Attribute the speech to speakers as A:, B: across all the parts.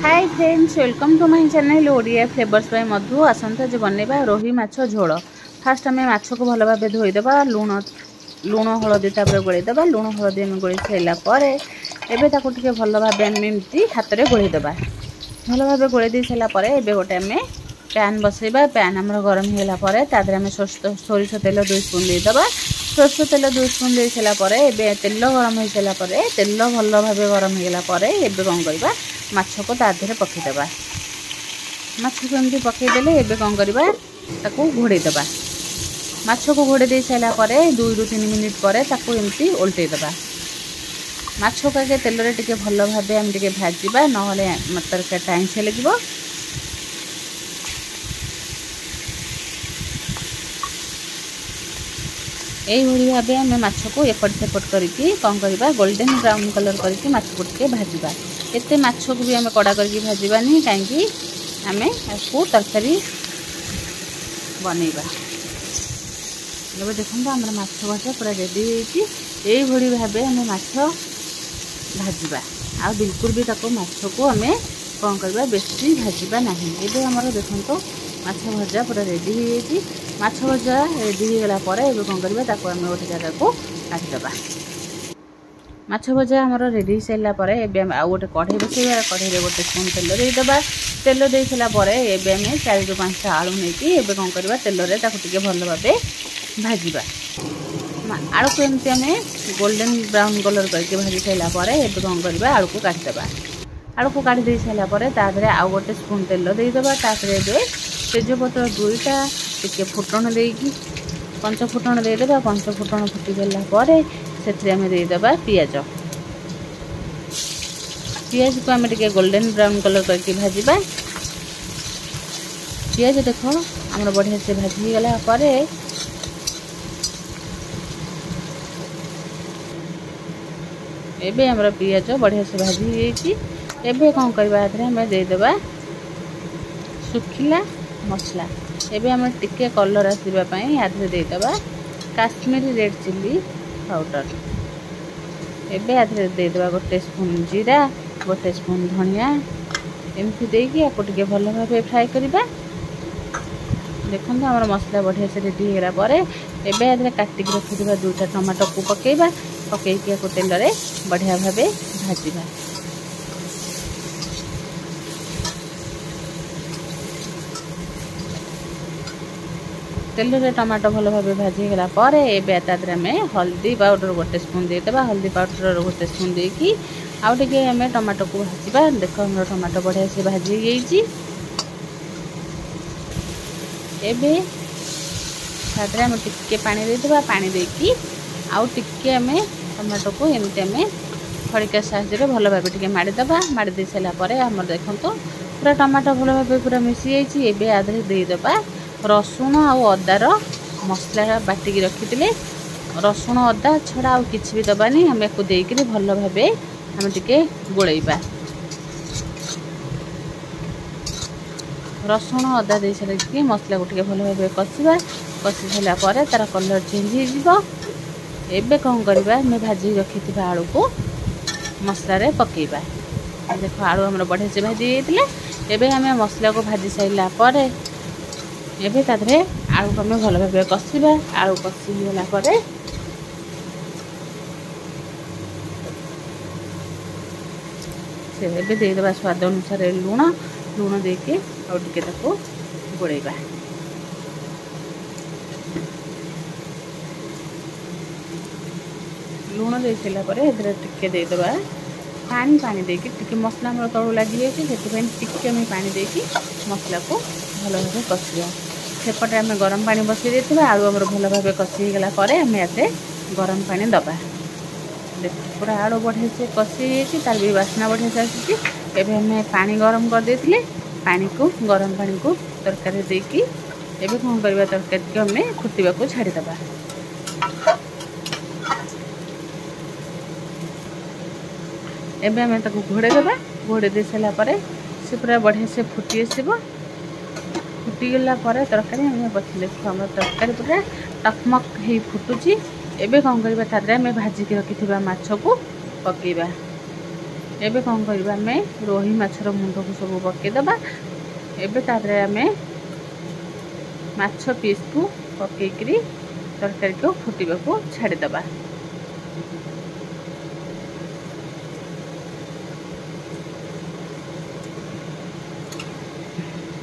A: Hi friends, welcome to my channel Odia flavours by Madhu. आसंता जो बनैबा रोही माछ झोल। फास्ट आम माछ को भल भाव धोईदेबा। लुण हलदी गोलैदेबा। लुण हलदी आम गोल सारापर एबे ताको भल भाव एमती हाथ में गोलैदेबा। भल भाव गोलै दे सारापर एबे गोटे आम पैन बसैबा। पैन आम गरम होगापर तादेह आम सोरिष तेल 2 स्पून देदेबा। सोरिष तेल 2 स्पून दे सारापर एबे तेल गरम हो सारापर तेल भल भाव गरम होगापर एबे कौन करबा माछ को तादेह पकईदेबा। माछ को एमती पकईदेले एबे कौन करबा ताकू घोड़ेदेबा। माछ को घोड़े दे सारापर 2 ରୁ 3 मिनिट पर ताकू एमती ओल्टेदेबा। माछ को आगे तेल रे टिके भल भाव आम टिके भाजिबा, नहले तरकारी टाइम से लगे। यही भाव आम माछ को एपट सेपट करके कौन करबा गोल्डन ब्राउन कलर करके माछ को टिके भाजिबा। एते माछ को भी आम कड़ा करके भाजिबानी, कहीं आम आपको तरकारी बनैबा। एबे देखो आम माछ भजा पूरा रेडी होती। यही भाव आम माछ भाजिबा। आ बिल्कुल भी ताको माछ को आम कौन करबा बेसी भाजिबा नहीं। एबे हमर देखो माछ भजा पूरा रेडी होती। माछ भजा रेडी होगला पर एबे कौन करबा ताको आम गोटे जगह को काटिदेबा। माछ भजा हमर रेडी सारा पर एबे आ गोटे कढ़ई बसैबा। कढ़ई रे गोटे स्पून तेल देदेबा। तेल दे सारा पर एबे आम 4 ରୁ 5 आलू नहीं एबे कौन करबा तेल रे ताको टिके भल भाबे भाजिबा। आलू को एमती आम गोल्डन ब्राउन कलर करके भाजी सारा पर एबे कौन करबा आलू को काटिदेबा। आलू को काटी दे सारा पर तादेह आउ गोटे स्पून तेल देदेबा। तादेह एबे तेजपत्र 2टा टिके फुटण देकी पंच फुटण देदेबा। पंच फुटण फुटी गला पर से आम देदेबा पियाज। पियाज को आम टिके गोल्डन ब्राउन कलर करके भाजिबा। पियाज देख आम बढ़िया से भाजी गला पर एबे हमर पियाज बढ़िया से भाजी एबे कौन करबा आम देदेबा सुखिला मसला। एबे हम टिके कलर आसवा आधे देदेबा काश्मीरी रेड चिल्ली पाउडर। एबे आधे देदेबा गोटे स्पून जीरा, गोटे स्पून धनिया एमती देकी आपको टिके भल भाव फ्राए करबा। देखो हमार मसला बढ़िया से रेडी होगा पर एबे आधे काटिक रखिथिबा 2टा टमाटो को पकेबा। पकईकी आपको तेल रे बढ़िया भाव भाजिबा। तेल रे टमाटो भल भाव भाजीगला पर एबे तादरे आम हल्दी पाउडर गोटे स्पून देदेबा। हल्दी पाउडर गोटे स्पून देकी आउ टिके आम टमाटो को भाजिबा। देख हम टमाटो बढ़िया से भाजी गई। एबे तादरे आम टिके पानी देदेबा। पानी देकी आउ टिके आम टमाटो को एमती आम खड़िका साहाଯ୍य भल भाव टिके माड़ीदेबा। माड़ी दे सारा पर आम देखो पूरा टमाटो भल भाव पूरा मिसी जाइए। एबे आधे देदेबा रसुण आउ अदार मसला बाटिकी रखी रसुण अदा छड़ा आउ किछि भी दबानी। आम या देकर भल भाव आम टिके गोलैबा। रसुण अदा दे सारे मसला को टिके भल भाव कषिबा। कषि सारा पर तार कलर चेंज हो। एबे कौन करबा आम भाजी रखी आलू को मसला रे पकेबा। देखो आलू हमर बढ़िया से भाजी जाइतिले। एबे आम मसला को भाजी साइला पर एबे तादरे आलू को आम भल भाव कषिबा। आलू कषि गला पर से एबे देदेबा स्वाद अनुसार लुण। लुण देके आउ टिके ताको गोलैबा। लुण दे सारा पर एदरे टिके देदेबा पानी। पानी देके टिके मसला हमर तळु लागि जायछि सेति टिके आम पानी देकी मसला को भल भाव कषिबा। सेपटे आम गरम पानी बसई देथिबा। आलू हमर भल भाव कषि गला पर आम एते गरम पानी दबा। देख पूरा आलू बढ़िया से कषि जाइछि, तार भी वासना बढ़िया से आछि। एबे आम पानी गरम कर देथिले। पानी को गरम पानी को तरकारी देकी एबे कौन करबा तरकारी को आम फुटिबा को छाड़ी दबा। एबे आम ताको घोड़े देबा। घोड़े दे सारा पर से पूरा बढ़िया से फुटी आसीबो। फुटीगला पर तरकारी आम बचिले हम तरकारी पूरा टकमक हो फुटुची। एबे कौन करबा तादरे आम भाजिकी रखिथिबा माछ को पकेबा। एबे कौन करबा आमे रोही माछर मुंड को सब पकेदबा। एबे तादरे आमे माछ पीस को पकेकरी तरकारी को फुटिबा को छाड़ीदबा।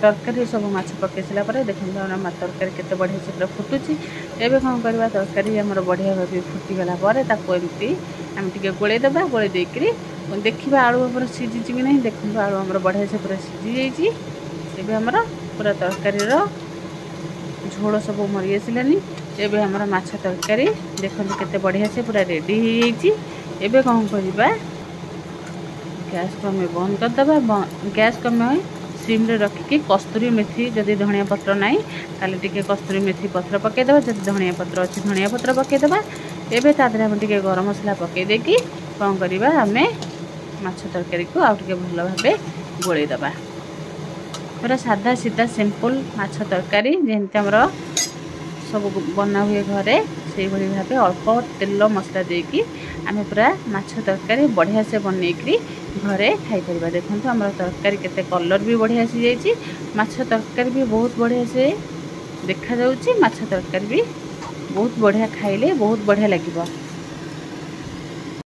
A: तरकारी सब माछ पकई सारा पर देखो तरकारी केते बढ़िया से पूरा फुटुची। एबे कौन करबा तरकारी हमर बढ़िया भाबे फुटीगला पर ताको एमती हम टिके गोळेई दबा। गोळेई देकरी देखिबा आलू ऊपर सिझी कि नहीं। देखो आलू हमर बढ़िया से पूरा सिझी जाइची। एबे हमर पूरा तरकारी रो झोल सब मरी आसिलानी। एबे हमर माछ तरकारी देखो केते बढ़िया से पूरा रेडी हो जाइची। एबे कौन करबा गैस को हमें बंद कर दबा। गैस को हमें सिम रे रखिकी कस्तूरी मेथी जदि धनिया पत्र नहीं ताले टिके कस्तूरी मेथी पत्र पकई दबा। जदि धनिया पत्र अच्छी धनिया पत्र पकई दबा। एबे तादरे हम टिके गरम मसला पकई देकी कौन करबा हमें माछ तरकारी को आउ टिके भल भाबे गोळेई दबा। पूरा सादा सीधा सिंपल माछ तरकारी जेंति हमर सब बना हुए घरे से भली भाबे अल्प तेल मसला देकी आमे पूरा माछ तरकारी बढ़िया से बनैकरी घरे खाई परिबा। देखंतु हमर तरकारी केते कलर भी बढ़िया से जाइची। माछ तरकारी भी बहुत बढ़िया से देखा जाउची। माछ तरकारी भी बहुत बढ़िया खाइले बहुत बढ़िया लागिबो।